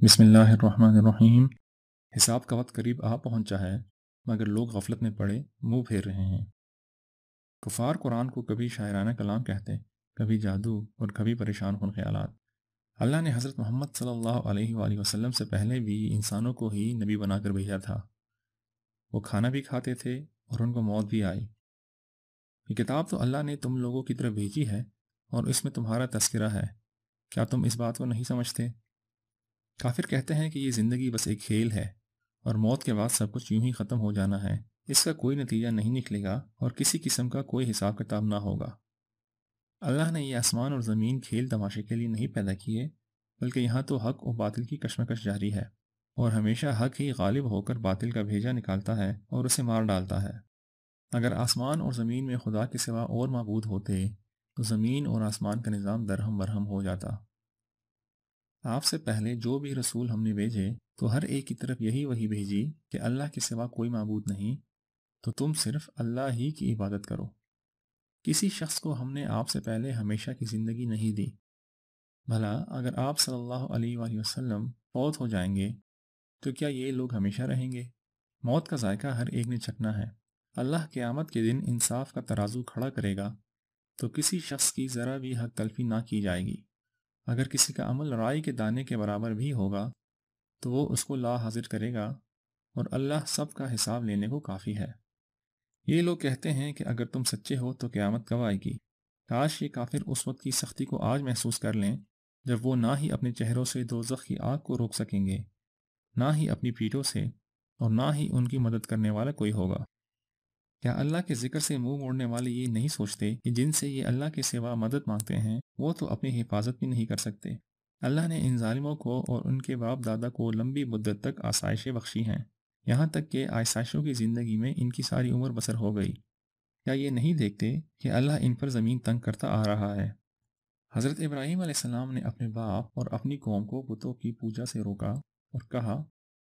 بسم اللہ الرحمن الرحیم۔ حساب کا وقت قریب آ پہنچا ہے، مگر لوگ غفلت میں پڑے منہ پھیر رہے ہیں۔ کفار قرآن کو کبھی شاعرانہ کلام کہتے، کبھی جادو اور کبھی پریشان کن خیالات۔ اللہ نے حضرت محمد صلی اللہ علیہ وآلہ وسلم سے پہلے بھی انسانوں کو ہی نبی بنا کر بھیجا تھا۔ وہ کھانا بھی کھاتے تھے اور ان کو موت بھی آئی۔ یہ کتاب تو اللہ نے تم لوگوں کی طرف بھیجی ہے اور اس میں تمہارا تذکرہ ہے، کیا تم اس بات کو نہیں سمجھتے؟ کافر کہتے ہیں کہ یہ زندگی بس ایک کھیل ہے اور موت کے بعد سب کچھ یوں ہی ختم ہو جانا ہے، اس کا کوئی نتیجہ نہیں نکلے گا اور کسی قسم کا کوئی حساب کتاب نہ ہوگا۔ اللہ نے یہ آسمان اور زمین کھیل تماشے کے لیے نہیں پیدا کیے، بلکہ یہاں تو حق و باطل کی کشمکش جاری ہے، اور ہمیشہ حق ہی غالب ہو کر باطل کا بھیجا نکالتا ہے اور اسے مار ڈالتا ہے۔ اگر آسمان اور زمین میں خدا کے سوا اور معبود ہوتے تو زمین اور آسمان کا نظام درہم برہم ہو جاتا۔ آپ سے پہلے جو بھی رسول ہم نے بھیجے تو ہر ایک کی طرف یہی وحی بھیجی کہ اللہ کے سوا کوئی معبود نہیں، تو تم صرف اللہ ہی کی عبادت کرو۔ کسی شخص کو ہم نے آپ سے پہلے ہمیشہ کی زندگی نہیں دی۔ بھلا اگر آپ صلی اللہ علیہ وآلہ وسلم فوت ہو جائیں گے تو کیا یہ لوگ ہمیشہ رہیں گے؟ موت کا ذائقہ ہر ایک نے چکھنا ہے۔ اللہ قیامت کے دن انصاف کا ترازو کھڑا کرے گا تو کسی شخص کی ذرا بھی حق تلفی نہ کی جائے گی۔ اگر کسی کا عمل رائی کے دانے کے برابر بھی ہوگا تو وہ اس کو لا حاضر کرے گا، اور اللہ سب کا حساب لینے کو کافی ہے۔ یہ لوگ کہتے ہیں کہ اگر تم سچے ہو تو قیامت کب آئے گی؟ کاش یہ کافر اس وقت کی سختی کو آج محسوس کر لیں جب وہ نہ ہی اپنے چہروں سے دوزخ کی آگ کو روک سکیں گے، نہ ہی اپنی پیٹھوں سے، اور نہ ہی ان کی مدد کرنے والا کوئی ہوگا۔ کیا اللہ کے ذکر سے منہ موڑنے والے یہ نہیں سوچتے کہ جن سے یہ اللہ کے سوا مدد مانگتے ہیں وہ تو اپنی حفاظت بھی نہیں کر سکتے؟ اللہ نے ان ظالموں کو اور ان کے باپ دادا کو لمبی مدت تک آسائشیں بخشی ہیں، یہاں تک کہ آسائشوں کی زندگی میں ان کی ساری عمر بسر ہو گئی۔ کیا یہ نہیں دیکھتے کہ اللہ ان پر زمین تنگ کرتا آ رہا ہے؟ حضرت ابراہیم علیہ السلام نے اپنے باپ اور اپنی قوم کو بتوں کی پوجا سے روکا اور کہا،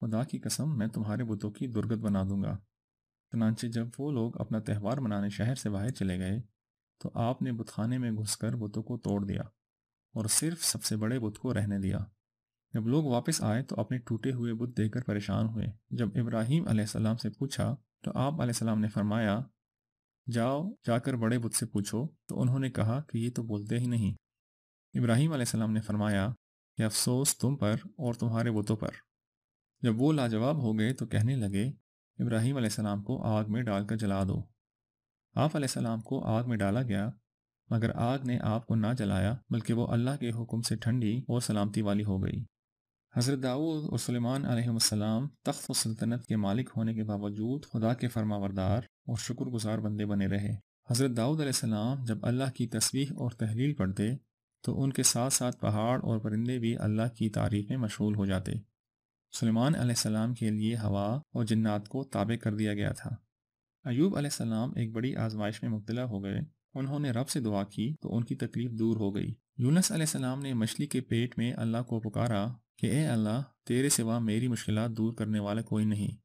خدا کی قسم میں تمہارے بتوں کی درگت بنا دوں گا۔ چنانچہ جب وہ لوگ اپنا تہوار منانے شہر سے باہر چلے گئے تو آپ نے بت خانے میں گھس کر بتوں کو توڑ دیا اور صرف سب سے بڑے بت کو رہنے دیا۔ جب لوگ واپس آئے تو اپنے ٹوٹے ہوئے بت دیکھ کر پریشان ہوئے۔ جب ابراہیم علیہ السلام سے پوچھا تو آپ علیہ السلام نے فرمایا، جاؤ جا کر بڑے بت سے پوچھو، تو انہوں نے کہا کہ یہ تو بولتے ہی نہیں۔ ابراہیم علیہ السلام نے فرمایا کہ افسوس تم پر اور تمہارے بتوں پر۔ جب وہ لاجواب ہو گئے تو کہنے لگے، ابراہیم علیہ السلام کو آگ میں ڈال کر جلا دو۔ آپ علیہ السلام کو آگ میں ڈالا گیا، مگر آگ نے آپ کو نہ جلایا بلکہ وہ اللہ کے حکم سے ٹھنڈی اور سلامتی والی ہو گئی۔ حضرت داؤد اور سلیمان علیہ السلام تخت و سلطنت کے مالک ہونے کے باوجود خدا کے فرمانبردار اور شکر گزار بندے بنے رہے۔ حضرت داؤد علیہ السلام جب اللہ کی تسبیح اور تحلیل پڑھتے تو ان کے ساتھ ساتھ پہاڑ اور پرندے بھی اللہ کی تعریف میں مشغول ہو جاتے۔ سلیمان علیہ السلام کے لیے ہوا اور جنات کو تابع کر دیا گیا تھا۔ ایوب علیہ السلام ایک بڑی آزمائش میں مبتلا ہو گئے، انہوں نے رب سے دعا کی تو ان کی تکلیف دور ہو گئی۔ یونس علیہ السلام نے مچھلی کے پیٹ میں اللہ کو پکارا کہ اے اللہ، تیرے سوا میری مشکلات دور کرنے والا کوئی نہیں،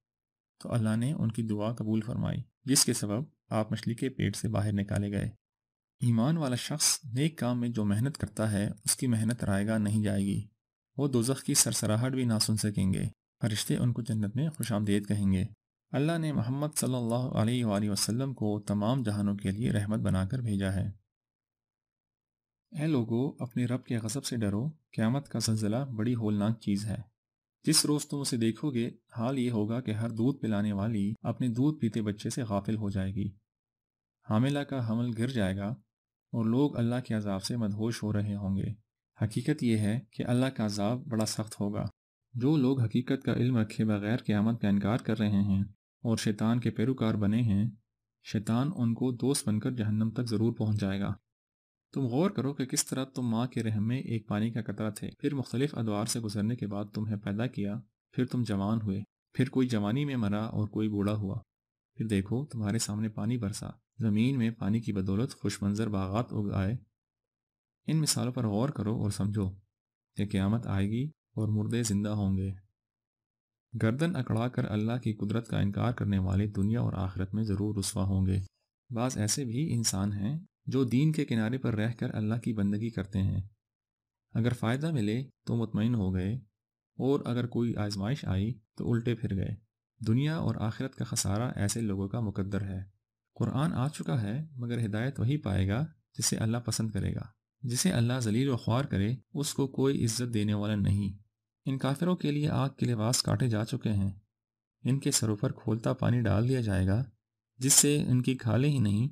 تو اللہ نے ان کی دعا قبول فرمائی، جس کے سبب آپ مچھلی کے پیٹ سے باہر نکالے گئے۔ ایمان والا شخص نیک کام میں جو محنت کرتا ہے اس کی محنت رائے گاہ نہیں جائے گی، وہ دوزخ کی سرسراہٹ بھی نہ سن سکیں گے، فرشتے ان کو جنت میں خوش آمدید کہیں گے۔ اللہ نے محمد صلی اللہ علیہ وآلہ وسلم کو تمام جہانوں کے لیے رحمت بنا کر بھیجا ہے۔ اے لوگو، اپنے رب کے غضب سے ڈرو، قیامت کا زلزلہ بڑی ہولناک چیز ہے۔ جس روز تم اسے دیکھو گے حال یہ ہوگا کہ ہر دودھ پلانے والی اپنے دودھ پیتے بچے سے غافل ہو جائے گی، حاملہ کا حمل گر جائے گا اور لوگ اللہ کے عذاب سے مدہوش ہو رہے ہوں گے۔ حقیقت یہ ہے کہ اللہ کا عذاب بڑا سخت ہوگا۔ جو لوگ حقیقت کا علم رکھے بغیر قیامت کا انکار کر رہے ہیں اور شیطان کے پیروکار بنے ہیں، شیطان ان کو دوست بن کر جہنم تک ضرور پہنچ جائے گا۔ تم غور کرو کہ کس طرح تم ماں کے رحم میں ایک پانی کا قطرہ تھے، پھر مختلف ادوار سے گزرنے کے بعد تمہیں پیدا کیا، پھر تم جوان ہوئے، پھر کوئی جوانی میں مرا اور کوئی بوڑھا ہوا، پھر دیکھو تمہارے سامنے پانی برسا، زمین میں پانی کی بدولت خوش منظر باغات اگ آئے۔ ان مثالوں پر غور کرو اور سمجھو کہ قیامت آئے گی اور مردے زندہ ہوں گے۔ گردن اکڑا کر اللہ کی قدرت کا انکار کرنے والے دنیا اور آخرت میں ضرور رسوا ہوں گے۔ بعض ایسے بھی انسان ہیں جو دین کے کنارے پر رہ کر اللہ کی بندگی کرتے ہیں، اگر فائدہ ملے تو مطمئن ہو گئے اور اگر کوئی آزمائش آئی تو الٹے پھر گئے۔ دنیا اور آخرت کا خسارہ ایسے لوگوں کا مقدر ہے۔ قرآن آ چکا ہے مگر ہدایت وہی پائے گا جسے اللہ پسند کرے گا۔ جسے اللہ ذلیل و خوار کرے اس کو کوئی عزت دینے والا نہیں۔ ان کافروں کے لیے آگ کے لباس کاٹے جا چکے ہیں۔ ان کے سروں پر کھولتا پانی ڈال دیا جائے گا جس سے ان کی کھالیں ہی نہیں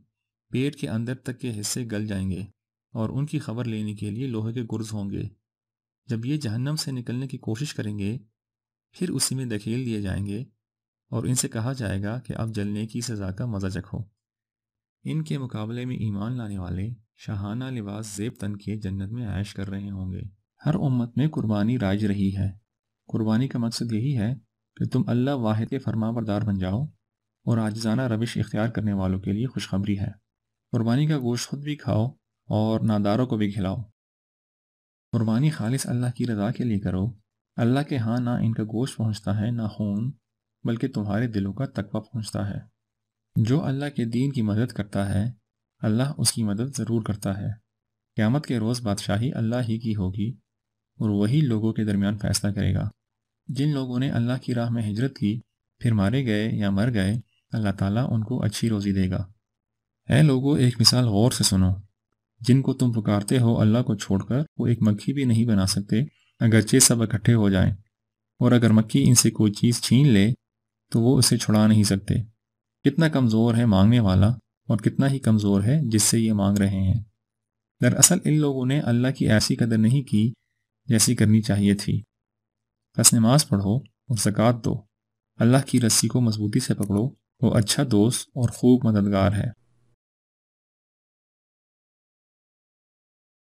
پیٹ کے اندر تک کے حصے گل جائیں گے، اور ان کی خبر لینے کے لیے لوہے کے گرز ہوں گے۔ جب یہ جہنم سے نکلنے کی کوشش کریں گے پھر اسی میں دھکیل دیے جائیں گے، اور ان سے کہا جائے گا کہ اب جلنے کی سزا کا مزہ چکھو۔ ان کے مقابلے میں ایمان لانے والے شاہانہ لباس زیب تن کے جنت میں عیش کر رہے ہوں گے۔ ہر امت میں قربانی رائج رہی ہے۔ قربانی کا مقصد یہی ہے کہ تم اللہ واحد کے فرما بردار بن جاؤ، اور عاجزانہ روش اختیار کرنے والوں کے لیے خوشخبری ہے۔ قربانی کا گوشت خود بھی کھاؤ اور ناداروں کو بھی کھلاؤ۔ قربانی خالص اللہ کی رضا کے لیے کرو۔ اللہ کے ہاں نہ ان کا گوشت پہنچتا ہے نہ خون، بلکہ تمہارے دلوں کا تقویٰ پہنچتا ہے۔ جو اللہ کے دین کی مدد کرتا ہے اللہ اس کی مدد ضرور کرتا ہے۔ قیامت کے روز بادشاہی اللہ ہی کی ہوگی، اور وہی لوگوں کے درمیان فیصلہ کرے گا۔ جن لوگوں نے اللہ کی راہ میں ہجرت کی پھر مارے گئے یا مر گئے، اللہ تعالیٰ ان کو اچھی روزی دے گا۔ اے لوگوں، ایک مثال غور سے سنو۔ جن کو تم پکارتے ہو اللہ کو چھوڑ کر وہ ایک مکھی بھی نہیں بنا سکتے اگرچہ سب اکٹھے ہو جائیں، اور اگر مکھی ان سے کوئی چیز چھین لے تو وہ اسے چھڑا نہیں سکتے۔ کتنا کمزور ہے مانگنے والا اور کتنا ہی کمزور ہے جس سے یہ مانگ رہے ہیں۔ دراصل ان لوگوں نے اللہ کی ایسی قدر نہیں کی جیسی کرنی چاہیے تھی۔ بس نماز پڑھو اور زکوٰۃ دو۔ اللہ کی رسی کو مضبوطی سے پکڑو، وہ اچھا دوست اور خوب مددگار ہے۔